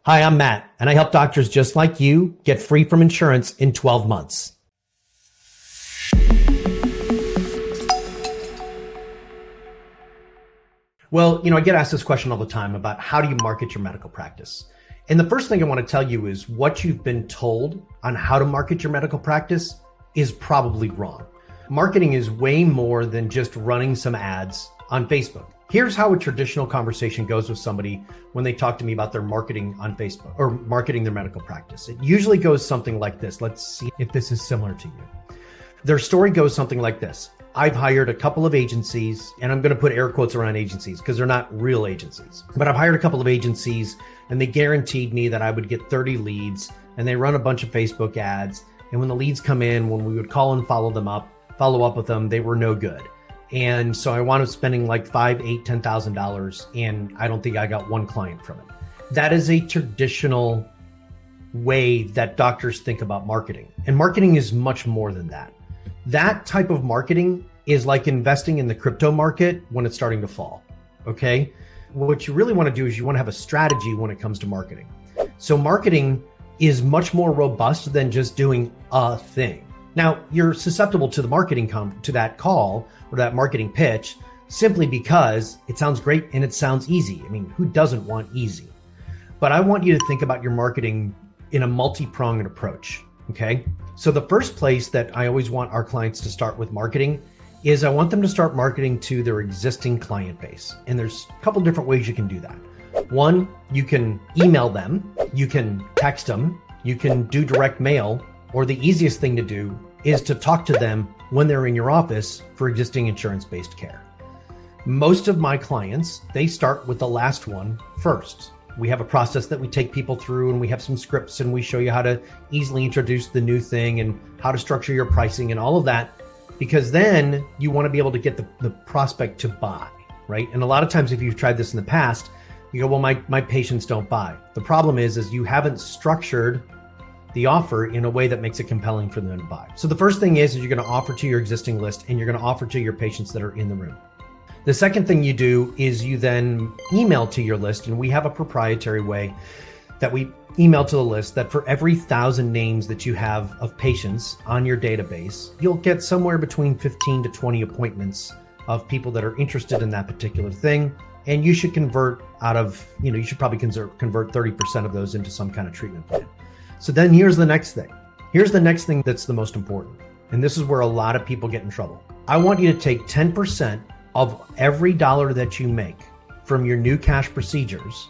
Hi, I'm Matt, and I help doctors just like you get free from insurance in 12 months. Well, I get asked this question all the time about how do you market your medical practice? And the first thing I want to tell you is what you've been told on how to market your medical practice is probably wrong. Marketing is way more than just running some ads on Facebook. Here's how a traditional conversation goes with somebody when they talk to me about their marketing on Facebook or marketing their medical practice. It usually goes something like this. Let's see if this is similar to you. Their story goes something like this. I've hired a couple of agencies, and I'm going to put air quotes around agencies because they're not real agencies, but I've hired a couple of agencies and they guaranteed me that I would get 30 leads, and they run a bunch of Facebook ads. And when the leads come in, when we would call and follow up with them, they were no good. And so I wound up spending like $5,000, $8,000, $10,000, and I don't think I got one client from it. That is a traditional way that doctors think about marketing. And marketing is much more than that. That type of marketing is like investing in the crypto market when it's starting to fall, okay? What you really want to do is you want to have a strategy when it comes to marketing. So marketing is much more robust than just doing a thing. Now, you're susceptible to the marketing to that call or that marketing pitch simply because it sounds great and it sounds easy. I mean, who doesn't want easy? But I want you to think about your marketing in a multi-pronged approach, okay? So the first place that I always want our clients to start with marketing is I want them to start marketing to their existing client base. And there's a couple different ways you can do that. One, you can email them, you can text them, you can do direct mail, or the easiest thing to do is to talk to them when they're in your office for existing insurance-based care. Most of my clients, they start with the last one first. We have a process that we take people through, and we have some scripts, and we show you how to easily introduce the new thing and how to structure your pricing and all of that, because then you want to be able to get the prospect to buy, right? And a lot of times if you've tried this in the past, you go, well, my patients don't buy. The problem is you haven't structured the offer in a way that makes it compelling for them to buy. So the first thing is you're going to offer to your existing list, and you're going to offer to your patients that are in the room. The second thing you do is you then email to your list, and we have a proprietary way that we email to the list that for every 1,000 names that you have of patients on your database, you'll get somewhere between 15 to 20 appointments of people that are interested in that particular thing. And you should convert you should probably convert 30% of those into some kind of treatment plan. So then here's the next thing. Here's the next thing that's the most important. And this is where a lot of people get in trouble. I want you to take 10% of every dollar that you make from your new cash procedures,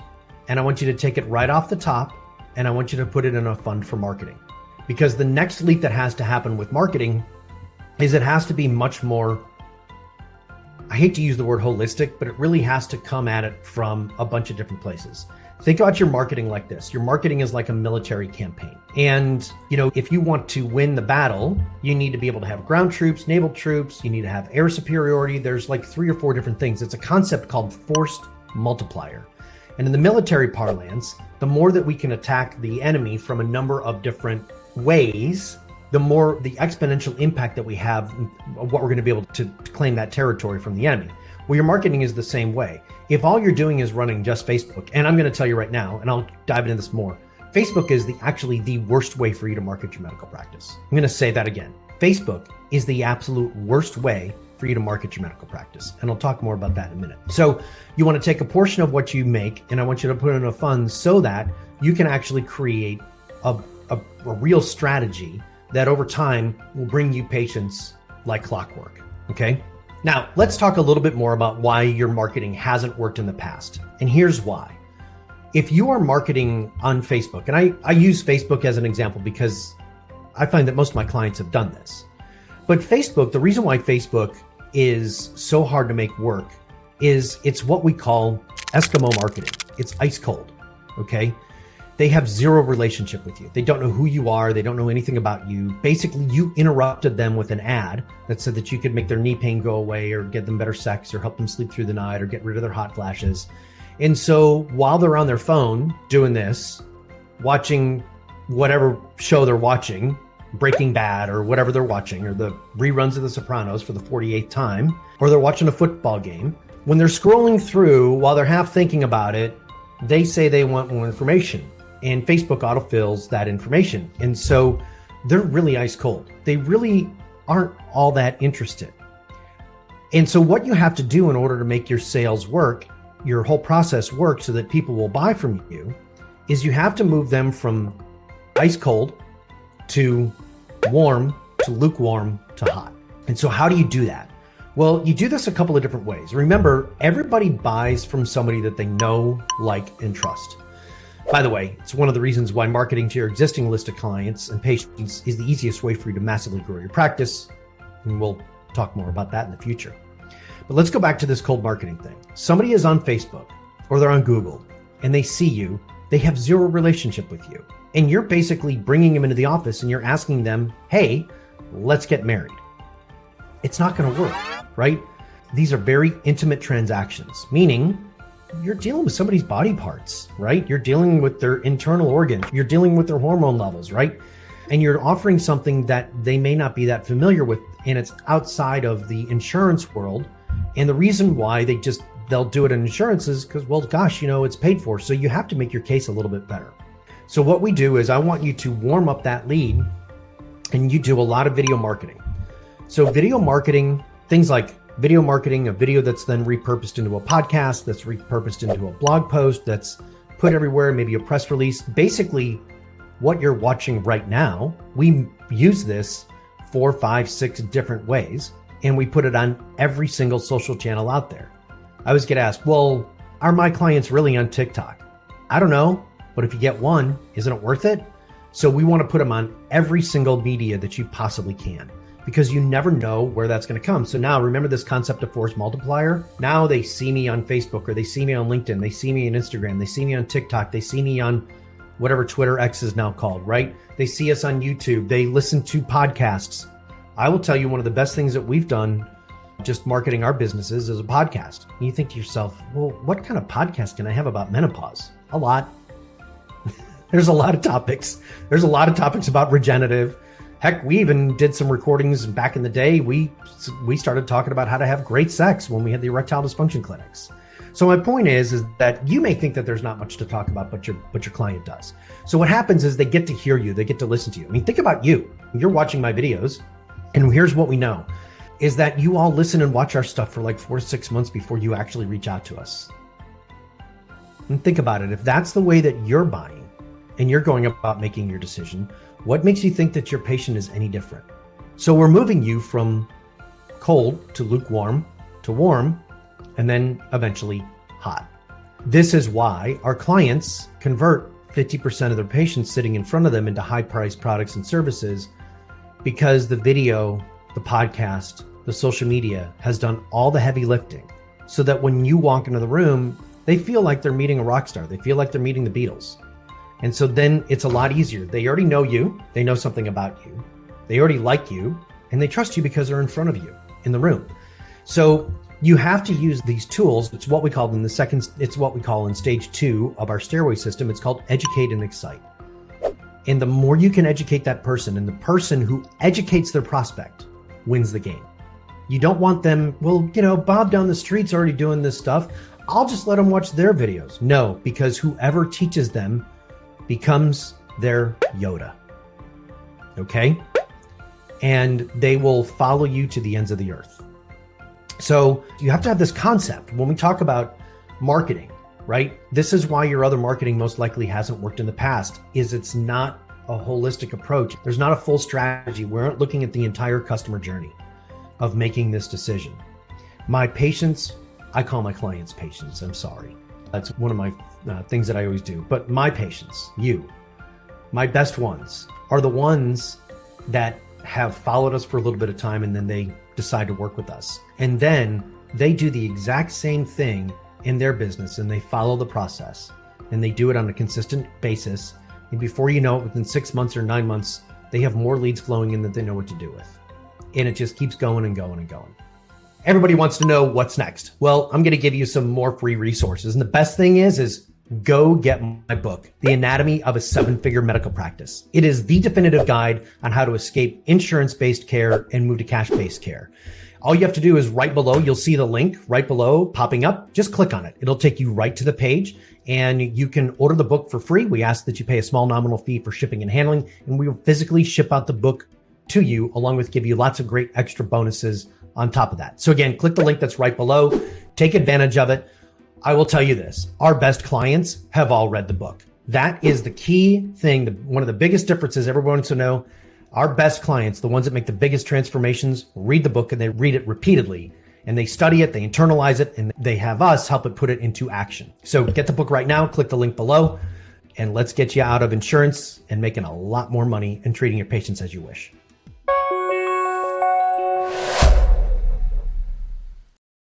and I want you to take it right off the top, and I want you to put it in a fund for marketing. Because the next leap that has to happen with marketing is it has to be much more, I hate to use the word holistic, but it really has to come at it from a bunch of different places. Think about your marketing like this. Your marketing is like a military campaign. And, if you want to win the battle, you need to be able to have ground troops, naval troops, you need to have air superiority. There's like 3 or 4 different things. It's a concept called force multiplier. And in the military parlance, the more that we can attack the enemy from a number of different ways, the more the exponential impact that we have of what we're going to be able to claim that territory from the enemy. Well, your marketing is the same way. If all you're doing is running just Facebook, and I'm going to tell you right now, and I'll dive into this more, Facebook is actually the worst way for you to market your medical practice. I'm going to say that again. Facebook is the absolute worst way for you to market your medical practice. And I'll talk more about that in a minute. So you want to take a portion of what you make, and I want you to put it in a fund so that you can actually create a real strategy that over time will bring you patients like clockwork, okay? Now, let's talk a little bit more about why your marketing hasn't worked in the past. And here's why. If you are marketing on Facebook, and I use Facebook as an example because I find that most of my clients have done this. But Facebook, the reason why Facebook is so hard to make work is it's what we call Eskimo marketing. It's ice cold, okay? They have zero relationship with you. They don't know who you are. They don't know anything about you. Basically, you interrupted them with an ad that said that you could make their knee pain go away or get them better sex or help them sleep through the night or get rid of their hot flashes. And so while they're on their phone doing this, watching whatever show they're watching, Breaking Bad or whatever they're watching, or the reruns of The Sopranos for the 48th time, or they're watching a football game, when they're scrolling through while they're half thinking about it, they say they want more information. and Facebook autofills that information. And so they're really ice cold. They really aren't all that interested. And so what you have to do in order to make your sales work, your whole process work so that people will buy from you, is you have to move them from ice cold to warm to lukewarm to hot. And so how do you do that? Well, you do this a couple of different ways. Remember, everybody buys from somebody that they know, like, and trust. By the way, it's one of the reasons why marketing to your existing list of clients and patients is the easiest way for you to massively grow your practice. And we'll talk more about that in the future. But let's go back to this cold marketing thing. Somebody is on Facebook or they're on Google and they see you, they have zero relationship with you. And you're basically bringing them into the office and you're asking them, hey, let's get married. It's not going to work, right? These are very intimate transactions, meaning you're dealing with somebody's body parts, right? You're dealing with their internal organs. You're dealing with their hormone levels, right? And you're offering something that they may not be that familiar with, and it's outside of the insurance world. And the reason why they'll do it in insurance is because, well, gosh, it's paid for. So you have to make your case a little bit better. So what we do is I want you to warm up that lead, and you do a lot of video marketing. So video marketing, things like video marketing, a video that's then repurposed into a podcast, that's repurposed into a blog post, that's put everywhere, maybe a press release. Basically, what you're watching right now, we use this 4, 5, 6 different ways, and we put it on every single social channel out there. I always get asked, well, are my clients really on TikTok? I don't know, but if you get one, isn't it worth it? So we want to put them on every single media that you possibly can, because you never know where that's going to come. So now remember this concept of force multiplier. Now they see me on Facebook, or they see me on LinkedIn, they see me on Instagram, they see me on TikTok, they see me on whatever Twitter X is now called, right? They see us on YouTube, they listen to podcasts. I will tell you, one of the best things that we've done just marketing our businesses is a podcast. And you think to yourself, well, what kind of podcast can I have about menopause? A lot. There's a lot of topics. There's a lot of topics about regenerative. Heck, we even did some recordings back in the day. We started talking about how to have great sex when we had the erectile dysfunction clinics. So my point is that you may think that there's not much to talk about, but your client does. So what happens is they get to hear you, they get to listen to you. I mean, think about you. You're watching my videos, and here's what we know, is that you all listen and watch our stuff for like 4 to 6 months before you actually reach out to us. And think about it. If that's the way that you're buying and you're going about making your decision, what makes you think that your patient is any different? So we're moving you from cold to lukewarm to warm, and then eventually hot. This is why our clients convert 50% of their patients sitting in front of them into high-priced products and services, because the video, the podcast, the social media has done all the heavy lifting, so that when you walk into the room, they feel like they're meeting a rock star. They feel like they're meeting the Beatles. And so then it's a lot easier. They already know you. They know something about you. They already like you, and they trust you because they're in front of you in the room. So you have to use these tools. It's what we call in stage 2 of our stairway system. It's called educate and excite. And the more you can educate that person, and the person who educates their prospect wins the game. You don't want them, well, Bob down the street's already doing this stuff, I'll just let them watch their videos. No, because whoever teaches them becomes their Yoda. Okay? And they will follow you to the ends of the earth. So you have to have this concept when we talk about marketing, right? This is why your other marketing most likely hasn't worked in the past, is it's not a holistic approach. There's not a full strategy. We aren't looking at the entire customer journey of making this decision. My patients, I call my clients patients, I'm sorry. That's one of my things that I always do. But my patients, you, my best ones, are the ones that have followed us for a little bit of time, and then they decide to work with us. And then they do the exact same thing in their business, and they follow the process, and they do it on a consistent basis. And before you know it, within 6 months or 9 months, they have more leads flowing in that they know what to do with. And it just keeps going and going and going. Everybody wants to know what's next. Well, I'm going to give you some more free resources. And the best thing is go get my book, The Anatomy of a 7-Figure Medical Practice. It is the definitive guide on how to escape insurance-based care and move to cash-based care. All you have to do is right below, you'll see the link right below popping up. Just click on it. It'll take you right to the page, and you can order the book for free. We ask that you pay a small nominal fee for shipping and handling, and we will physically ship out the book to you, along with give you lots of great extra bonuses on top of that. So again, click the link that's right below. Take advantage of it. I will tell you this, our best clients have all read the book. That is the key thing. One of the biggest differences everyone wants to know, our best clients, the ones that make the biggest transformations, read the book and they read it repeatedly and they study it, they internalize it, and they have us help it put it into action. So get the book right now, click the link below, and let's get you out of insurance and making a lot more money and treating your patients as you wish.